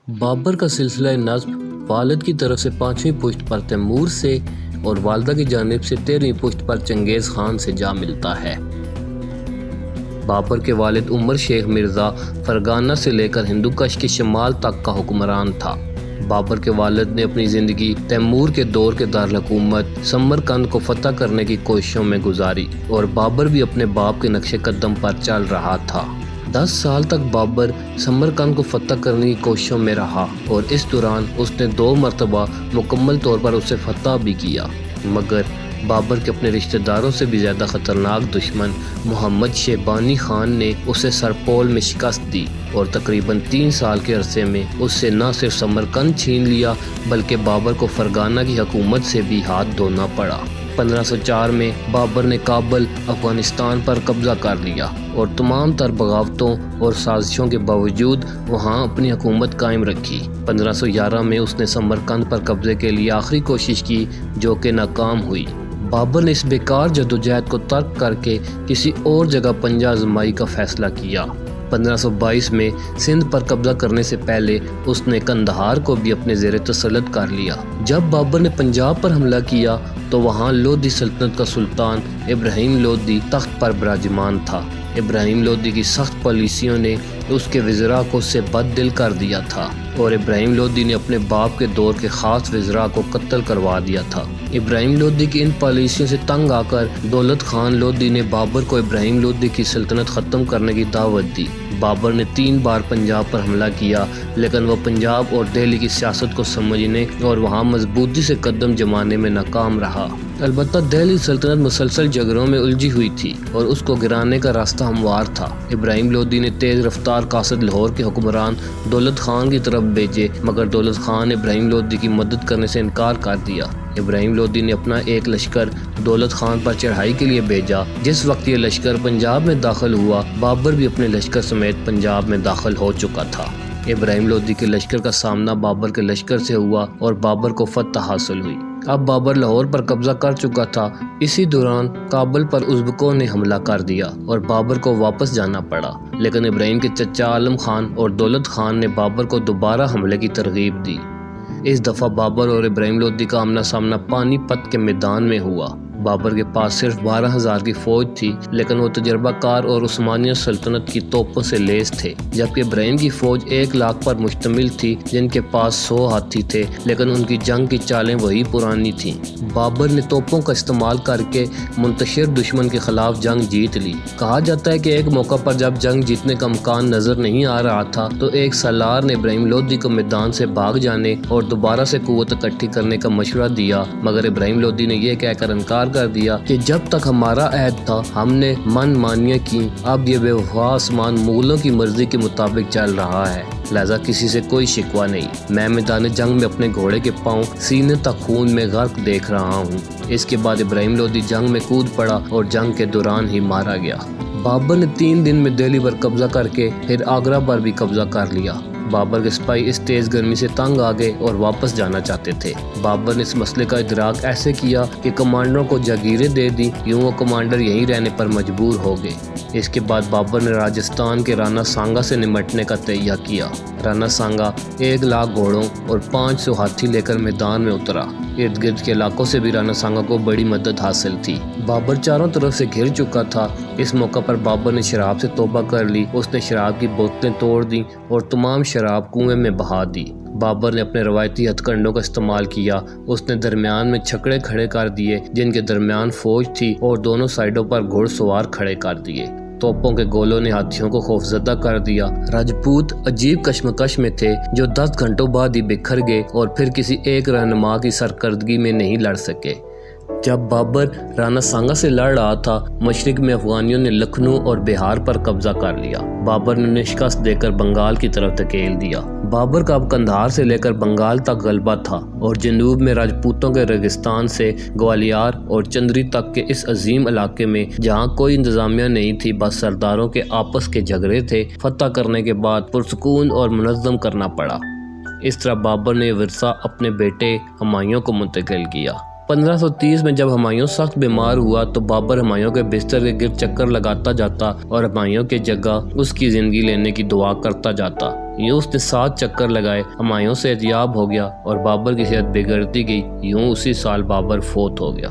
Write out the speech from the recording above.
بابر کا سلسلہ نسب والد کی طرف سے 5ویں پشت پر تیمور سے اور والدہ کی جانب سے 13ویں پشت پر چنگیز خان سے جا ملتا ہے۔ بابر کے والد عمر شیخ مرزا فرغانہ سے لے کر ہندوکش کے شمال تک کا حکمران تھا۔ بابر کے والد نے اپنی زندگی تیمور کے دور کے دارالحکومت سمرقند کو فتح کرنے کی کوششوں میں گزاری اور بابر بھی اپنے باپ کے نقش قدم پر چل رہا تھا۔ 10 سال تک بابر سمرقند کو فتح کرنے کی کوششوں میں رہا اور اس دوران اس نے 2 مرتبہ مکمل طور پر اسے فتح بھی کیا، مگر بابر کے اپنے رشتہ داروں سے بھی زیادہ خطرناک دشمن محمد شیبانی خان نے اسے سرپول میں شکست دی اور تقریباً 3 سال کے عرصے میں اس سے نہ صرف سمرقند چھین لیا بلکہ بابر کو فرغانہ کی حکومت سے بھی ہاتھ دھونا پڑا۔ 1504 میں بابر نے کابل افغانستان پر قبضہ کر لیا اور تمام تر بغاوتوں اور سازشوں کے باوجود وہاں اپنی حکومت قائم رکھی۔ 1511 میں اس نے سمرقند پر قبضے کے لیے آخری کوشش کی جو کہ ناکام ہوئی۔ بابر نے اس بیکار جدوجہد کو ترک کر کے کسی اور جگہ پنجہ آزمائی کا فیصلہ کیا۔ 1522 میں سندھ پر قبضہ کرنے سے پہلے اس نے قندھار کو بھی اپنے زیر تسلط کر لیا۔ جب بابر نے پنجاب پر حملہ کیا تو وہاں لودھی سلطنت کا سلطان ابراہیم لودھی تخت پر براجمان تھا۔ ابراہیم لودھی کی سخت پالیسیوں نے اس کے وزراء کو اس سے بد دل کر دیا تھا اور ابراہیم لودھی نے اپنے باپ کے دور کے خاص وزراء کو قتل کروا دیا تھا۔ ابراہیم لودھی کی ان پالیسیوں سے تنگ آ کر دولت خان لودھی نے بابر کو ابراہیم لودھی کی سلطنت ختم کرنے کی دعوت دی۔ بابر نے 3 بار پنجاب پر حملہ کیا لیکن وہ پنجاب اور دہلی کی سیاست کو سمجھنے اور وہاں مضبوطی سے قدم جمانے میں ناکام رہا۔ البتہ دہلی سلطنت مسلسل جھگڑوں میں الجھی ہوئی تھی اور اس کو گرانے کا راستہ ہموار تھا۔ ابراہیم لودھی نے تیز رفتار قاصد لاہور کے حکمران دولت خان کی طرف بھیجے مگر دولت خان نے ابراہیم لودھی کی مدد کرنے سے انکار کر دیا۔ ابراہیم لودھی نے اپنا ایک لشکر دولت خان پر چڑھائی کے لیے بھیجا۔ جس وقت یہ لشکر پنجاب میں داخل ہوا بابر بھی اپنے لشکر سمیت پنجاب میں داخل ہو چکا تھا۔ ابراہیم لودھی کے لشکر کا سامنا بابر کے لشکر سے ہوا اور بابر کو فتح حاصل ہوئی۔ اب بابر لاہور پر قبضہ کر چکا تھا۔ اسی دوران کابل پر ازبکوں نے حملہ کر دیا اور بابر کو واپس جانا پڑا، لیکن ابراہیم کے چچا عالم خان اور دولت خان نے بابر کو دوبارہ حملے کی ترغیب دی۔ اس دفعہ بابر اور ابراہیم لودھی کا آمنا سامنا پانی پت کے میدان میں ہوا۔ بابر کے پاس صرف 12,000 کی فوج تھی لیکن وہ تجربہ کار اور عثمانیہ سلطنت کی توپوں سے لیس تھے، جبکہ ابراہیم کی فوج 1 لاکھ پر مشتمل تھی جن کے پاس 100 ہاتھی تھے لیکن ان کی جنگ کی چالیں وہی پرانی تھیں۔ بابر نے توپوں کا استعمال کر کے منتشر دشمن کے خلاف جنگ جیت لی۔ کہا جاتا ہے کہ ایک موقع پر جب جنگ جیتنے کا امکان نظر نہیں آ رہا تھا تو ایک سالار نے ابراہیم لودھی کو میدان سے بھاگ جانے اور دوبارہ سے قوت اکٹھی کرنے کا مشورہ دیا، مگر ابراہیم لودھی نے یہ کہہ کر انکار کر دیا کہ جب تک ہمارا عہد تھا ہم نے من مانیاں کی، اب یہ بے وفا آسمان مغلوں کی مرضی کے مطابق چل رہا ہے، لہذا کسی سے کوئی شکوہ نہیں۔ میں میدان جنگ میں اپنے گھوڑے کے پاؤں سینے تک خون میں غرق دیکھ رہا ہوں۔ اس کے بعد ابراہیم لودھی جنگ میں کود پڑا اور جنگ کے دوران ہی مارا گیا۔ بابر نے 3 دن میں دہلی پر قبضہ کر کے پھر آگرہ پر بھی قبضہ کر لیا۔ بابر کے سپاہی اس تیز گرمی سے تنگ آ گئے اور واپس جانا چاہتے تھے۔ بابر نے اس مسئلے کا ادراک ایسے کیا کہ کمانڈروں کو جاگیریں دے دی، یوں وہ کمانڈر یہیں رہنے پر مجبور ہو گئے۔ اس کے بعد بابر نے راجستھان کے رانا سانگا سے نمٹنے کا تہیہ کیا۔ رانا سانگا 1 لاکھ گھوڑوں اور 500 ہاتھی لے کر میدان میں اترا۔ ارد گرد کے علاقوں سے بھی رانا سانگا کو بڑی مدد حاصل تھی۔ بابر چاروں طرف سے گھر چکا تھا۔ اس موقع پر بابر نے شراب سے توبہ کر لی۔ اس نے شراب کی بوتلیں توڑ دیں اور تمام شراب کنویں میں بہا دی۔ بابر نے اپنے روایتی ہتھ کنڈوں کا استعمال کیا۔ اس نے درمیان میں چھکڑے کھڑے کر دیے جن کے درمیان فوج تھی اور دونوں سائڈوں پر گھڑ سوار کھڑے کر دیے۔ توپوں کے گولوں نے ہاتھیوں کو خوفزدہ کر دیا۔ راجپوت عجیب کشمکش میں تھے جو 10 گھنٹوں بعد ہی بکھر گئے اور پھر کسی ایک رہنما کی سرکردگی میں نہیں لڑ سکے۔ جب بابر رانا سانگا سے لڑ رہا تھا مشرق میں افغانیوں نے لکھنؤ اور بہار پر قبضہ کر لیا۔ بابر نے انہیں شکست دے کر بنگال کی طرف دھکیل دیا۔ بابر کا اب قندھار سے لے کر بنگال تک غلبہ تھا اور جنوب میں راجپوتوں کے ریگستان سے گوالیار اور چندری تک کے اس عظیم علاقے میں جہاں کوئی انتظامیہ نہیں تھی بس سرداروں کے آپس کے جھگڑے تھے، فتح کرنے کے بعد پرسکون اور منظم کرنا پڑا۔ اس طرح بابر نے ورثہ اپنے بیٹے ہمایوں کو منتقل کیا۔ 1530 میں جب ہمایوں سخت بیمار ہوا تو بابر ہمایوں کے بستر کے گرد چکر لگاتا جاتا اور ہمایوں کی جگہ اس کی زندگی لینے کی دعا کرتا جاتا۔ یوں اس نے 7 چکر لگائے، ہمایوں سے احتیاب ہو گیا اور بابر کی صحت بگڑتی گئی۔ یوں اسی سال بابر فوت ہو گیا۔